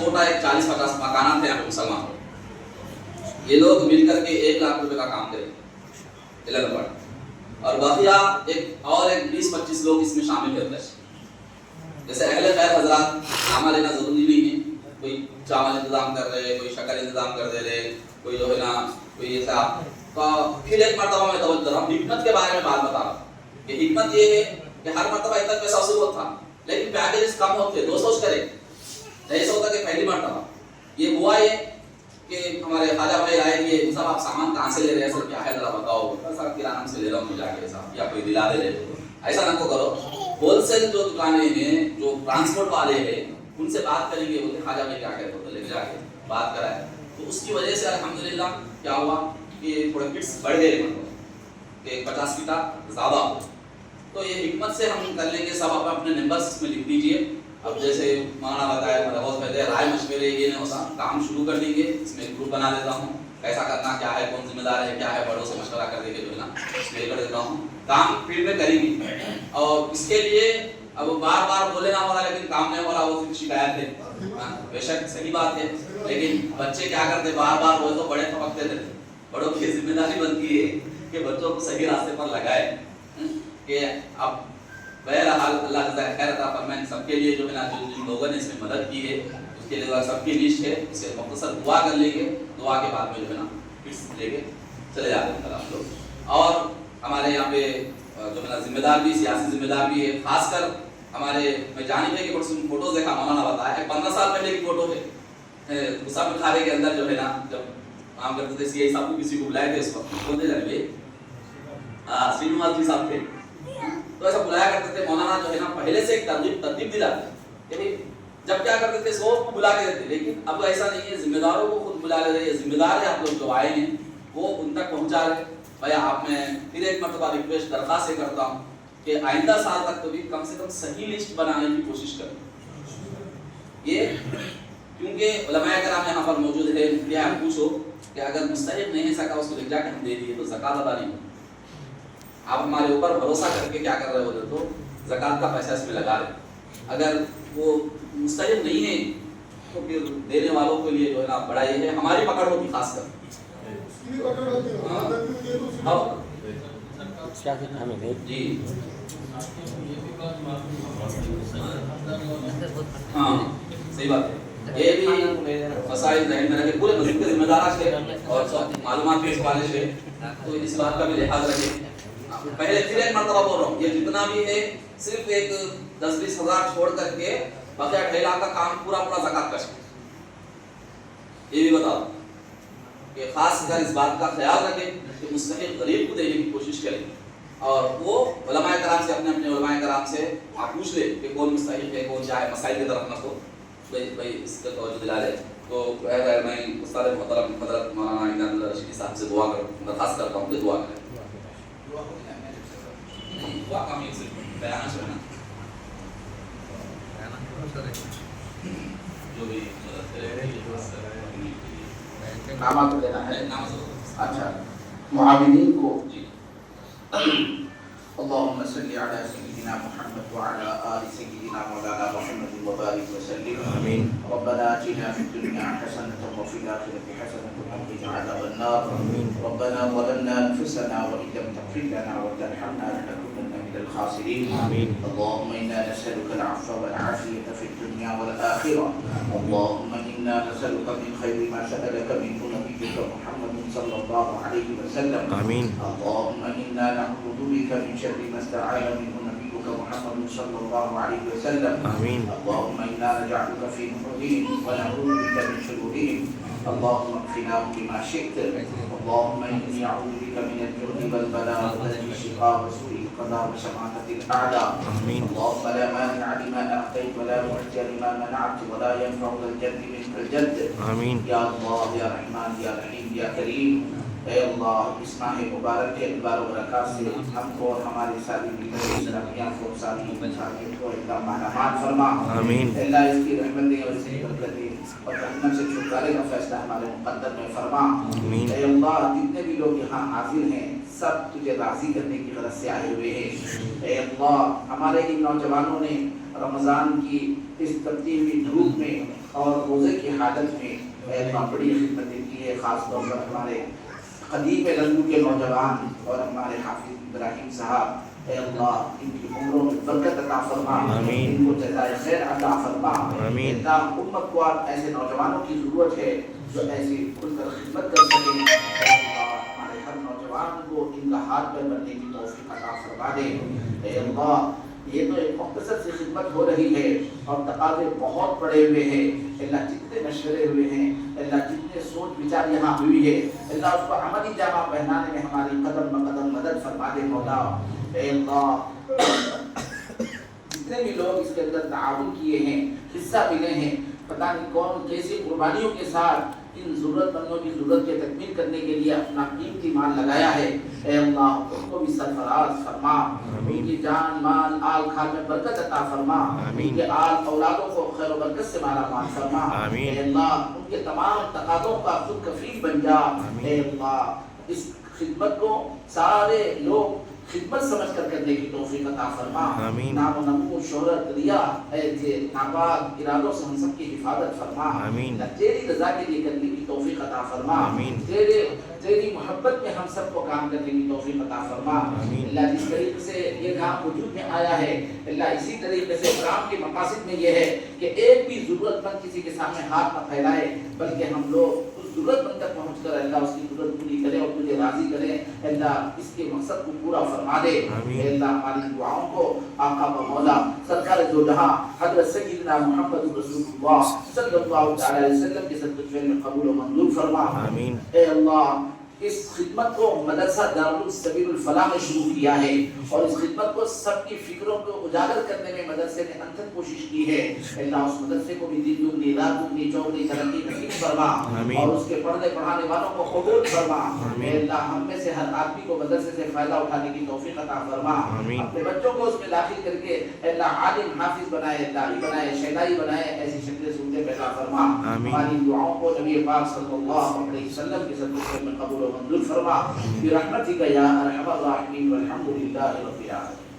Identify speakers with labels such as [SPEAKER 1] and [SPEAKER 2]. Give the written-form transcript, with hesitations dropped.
[SPEAKER 1] چھوٹا ایک 40-50 مکانات تھے یہاں پہ مسلمان. یہ لوگ مل کر کے 1 لاکھ روپے کا کام دے رہے ہیں اور بقیہ ایک 20-25 لوگ اس میں شامل ہوتے ہیں. جیسے اہل خیر حضرات نامہ لینا ضروری نہیں ہے, کوئی چاول انتظام کر رہے, کوئی شکر انتظام کر دے رہے, کوئی جو ہے نا کوئی ایسا. تو پھر ایک مرتبہ میں توجہ ہم حکمت کے بارے میں بات بتا رہا ہوں کہ حکمت یہ ہے کہ ہر مرتبہ اتنا پیسہ وصول ہوتا لیکن پیکیجز کم ہوتے. 200 کرے ایسا ہوتا کہ پہلی مرتبہ یہ ہوا ہے کہ ہمارے خواجہ بھائی آئے کہ صاحب آپ سامان کہاں سے لے رہے ہیں, سر کیا ہے ذرا بتاؤ. سر کرانہ سے لے رہا ہوں جا کے صاحب, یا کوئی دلا دے رہے. ایسا نہ کو کرو. ہول سیل جو دکانیں ہیں جو ٹرانسپورٹ والے ہیں ان سے بات کریں گے, بولتے خواجہ بھائی کیا کہتے ہوتے لے کے جا کے بات کرائے. تو اس کی وجہ سے الحمدللہ کیا ہوا کہ تھوڑے کٹس بڑھ گئے, مطلب کہ 50 کٹا زیادہ ہو. تو یہ حکمت سے ہم کر لیں گے. سب آپ اپنے نمبرز اس میں لکھ دیجئے. اب جیسے مولانا بتایا رائے مشورے یہ نہیں ہوتا, کام شروع کر دیں گے. اس میں گروپ بنا دیتا ہوں, کیسا کرنا کیا ہے, کون ذمہ دار ہے کیا ہے, بڑوں سے مشورہ کر دے کے جو ہے نا اس میں کر دیتا ہوں. کام فیلڈ میں کریں گے اور اس کے لیے اب بار بار بولے نہ ہو رہا لیکن کام نہیں ہو رہا, وہ شکایت ہے. بے شک صحیح بات ہے, لیکن بچے کیا کرتے بار بار بولے تو بڑے تھپکتے تھے. بڑوں کی ذمہ داری بنتی ہے کہ بچوں کو صحیح راستے پر لگائے. کہ اب بہرحال اللہ جزائے خیر عطا فرمائے سب کے لیے جو ہے نا جن لوگوں نے اس میں مدد کی ہے اس کے لیے سب کی لسٹ ہے. اسے مختصر دعا کر لیں گے, دعا کے بعد میں جو ہے نا کٹس لے کے چلے جاتے ہیں آپ لوگ. اور ہمارے یہاں پہ جو ہے نا ذمہ دار بھی, سیاسی ذمہ دار بھی ہے. خاص کر ہمارے میں جانب ہے کہ فوٹوز دیکھا مولانا بتایا 15 سال پہلے کی فوٹو ہے مصعب بخاری کے اندر جو ہے نا جب کام کرتے تھے سی آئی صاحب کو کسی کو بلائے تھے اس وقت بولتے جانے سرینواس جی صاحب تھے. تو ایسا بلایا کرتے تھے. مولانا جو ہے نا پہلے سے ایک ترتیب دلاتے کہ جب کیا کرتے تھے سب کو بلا کے دیتے, لیکن اب ایسا نہیں ہے. ذمہ داروں کو خود بلا لے رہے, ذمہ دار ہے آپ لوگ جو آئے ہیں وہ ان تک پہنچا رہے. بھائی آپ میں پھر ایک مرتبہ ریکویسٹ درخواست سے کرتا ہوں کہ آئندہ سال تک تو بھی کم سے کم صحیح لسٹ بنانے کی کوشش کریں. یہ کیونکہ علماء کرام یہاں پر موجود ہے. کیا آپ پوچھو کہ اگر مستحق نہیں سکا اس کو لے جا کے ہم دے دیے تو زکات ادا نہیں. آپ ہمارے اوپر بھروسہ کر کے کیا کر رہے ہوتے تو زکات کا پیسہ اس میں لگا رہے. اگر وہ مستحق نہیں ہے تو پھر دینے والوں کے لیے جو ہے نا بڑا یہ ہے ہماری پکڑ ہوتی خاص کر. جی ہاں صحیح بات ہے. یہ بھی مسائل ذہن میں رکھے. پورے مسجد کے ذمہ دار ہے اور سب معلومات کے حوالے سے تو اس بات کا بھی لحاظ رکھے. پہلے پھر ایک مرتبہ بول رہا ہوں, یہ جتنا بھی ہے صرف ایک 10-20 ہزار چھوڑ کر کے بقیہ 2.5 لاکھ کا کام پورا زکات کا ہے. یہ بھی بتاؤ کہ خاص کر اس بات کا خیال رکھیں کہ مستحق غریب کو دینے کی کوشش کریں. اور وہ علماء کرام سے اپنے علماء کرام سے آپ پوچھ لیں کہ کون مستحق ہے کون چاہے. مسائل کی طرف نہ ہو بھائی اس کا توجہ دلا لے. تو میں استاد محترم حضرت مولانا عنایت اللہ رشیدی صاحب سے دعا درخواست کرتا ہوں کہ دعا کریں. دعا کا میں صرف بیان کرنا جو بھی
[SPEAKER 2] نامہ تو دینا ہے. اچھا معاونین کو جی. اللهم صل على سيدنا محمد وعلى آل سيدنا مولانا محمد وبارك وسلم. آمين. ربنا آتنا في الدنيا حسنة وفي الآخرة حسنة وقنا عذاب النار. آمين. ربنا ظلمنا أنفسنا وإن لم تغفر لنا وترحمنا لنكونن من الخاسرين. آمين. اللهم إنا نسألك العفو والعافية في الدنيا والآخرة. اللهم إنا نسألك من خير ما سألك منه نبيك محمد صلى الله عليه وسلم. آمين. اللهم إنا نعوذ بك من شر ما استعاذ منه نبيك محمد صلى الله عليه وسلم. آمين. اللهم إنا نجعلك في نحورهم ونعوذ بك من شرورهم. اللهم اكفناهم بما شئت. اللهم إني أعوذ بك من الجهد والبلاء ومن الشقاء وسوء القضاء وشماتة الأعداء. آمين. اللهم لا مانع لما أعطيت ولا معطي لما منعت ولا ينفع ذا الجد منك الجد. آمين. يا الله يا رحمن يا رحيم يا كريم. اے اللہ اس ماہ مبارک کے ادوار و برکات سے ہم کو اور ہماری ساری اسلامیہ کو ساری انسانیت کو ایک دم مہمان فرما. آمین. اللہ اس کی رحمتیں اور اس کی برکتیں اور رحمت سے چھٹکارے کا فیصلہ ہمارے مقدر میں فرما. آمین. اے اللہ جتنے بھی لوگ یہاں حاضر ہیں سب تجھے راضی کرنے کی غرض سے آئے ہوئے ہیں. اے اللہ ہمارے ان نوجوانوں نے رمضان کی اس تبتی ہوئی دھوپ میں اور روزے کی حالت میں اے اللہ بڑی خدمتیں کی ہے، خاص طور پر ہمارے قدیم لندو کے نوجوان اور ہمارے حافظ ابراہیم صاحب، اے اللہ ان کی عمروں میں برکت عطا فرما، ان کو جزائے خیر عطا فرما۔ اللہ امت کو آپ ایسے نوجوانوں کی ضرورت ہے جو ایسی کھل کر خدمت کر سکیں۔ اے اللہ ہمارے ہر نوجوان کو ان کا ہاتھ پہ بننے کی توفیق عطا فرما دے۔ اے اللہ یہ تو ایک مختصر سی خدمت ہو رہی ہے اور تقاضے بہت بڑے ہوئے ہیں، اللہ جتنے مشورے ہوئے ہیں، اللہ جتنے سوچ وچار یہاں ہوئی ہے، اللہ اس کو عملی جامہ پہنانے میں ہماری قدم بقدم مدد فرما دے مولا۔ اے اللہ جتنے بھی لوگ اس کے اندر تعاون کیے ہیں، حصہ ملے ہیں، پتہ نہیں کون کیسی قربانیوں کے ساتھ ان ضرورت مندوں کی ضرورت کے تکمیل کرنے کے لیے اپنا قیمتی مال لگایا ہے، اے اللہ ان کو بھی سرفراز فرما، ان کی جان مال آل خال میں برکت عطا فرما، ان کے آل اولادوں کو خیر و برکت سے مالا مال فرما، اے اللہ ان کے تمام تقاضوں کا خود کفیل بن جا۔ اے اللہ اس خدمت کو سارے لوگ خدمت سمجھ کر کرنے کی توفیق عطا فرما، نام و نمود شہرت ریا ایسے ناپاک ارادوں سے ہم سب کی حفاظت فرما، تیری رضا کے لیے کرنے کی توفیق عطا فرما، تیری محبت میں ہم سب کو کام کرنے کی توفیق عطا فرما۔ اللہ جس طریقے سے یہ کام وجود میں آیا ہے، اللہ اسی طریقے سے کام کے مقاصد میں یہ ہے کہ ایک بھی ضرورت مند کسی کے سامنے ہاتھ نہ پھیلائے، بلکہ ہم لوگ ضرورت مند تک پہنچ کر اللہ اس کی ضرورت پوری کرے اور تجھے راضی کرے۔ اللہ اس کے مقصد کو پورا فرما دے۔ اے اللہ ہماری دعاؤں کو آقا و مولا سرکار دو جہاں حضرت سیدنا محمد رسول اللہ صلی اللہ علیہ وسلم کے صدقے میں قبول و منظور فرما۔ اے اللہ اس خدمت کو مدرسہ دارالسبیل الفلاح نے شروع کیا ہے اور اس خدمت کو سب کی فکروں کو اجاگر کرنے میں مدرسے نے انتھک کوشش کی ہے۔ اللہ اس مدرسے کو بھی دین دگنی رات دگنی چوگنی ترقی نصیب فرما اور اس کے پڑھنے پڑھانے والوں کو قبول فرما۔ اے اللہ ہم میں سے ہر آدمی کو مدرسے سے فائدہ اٹھانے کی توفیق عطا فرما، اپنے بچوں کو اس میں داخل کر کے اے اللہ عالم حافظ بنائے، داعی بنائے، شہدائی بنائے، ایسی شکلیں صورتیں پیدا فرما۔ ہماری دعاؤں کو نبی پاک صلی اللہ علیہ وسلم کے صدقے میں قبول منظور فرما برحمتک یا ارحم الراحمین والحمد للہ رب العالمین۔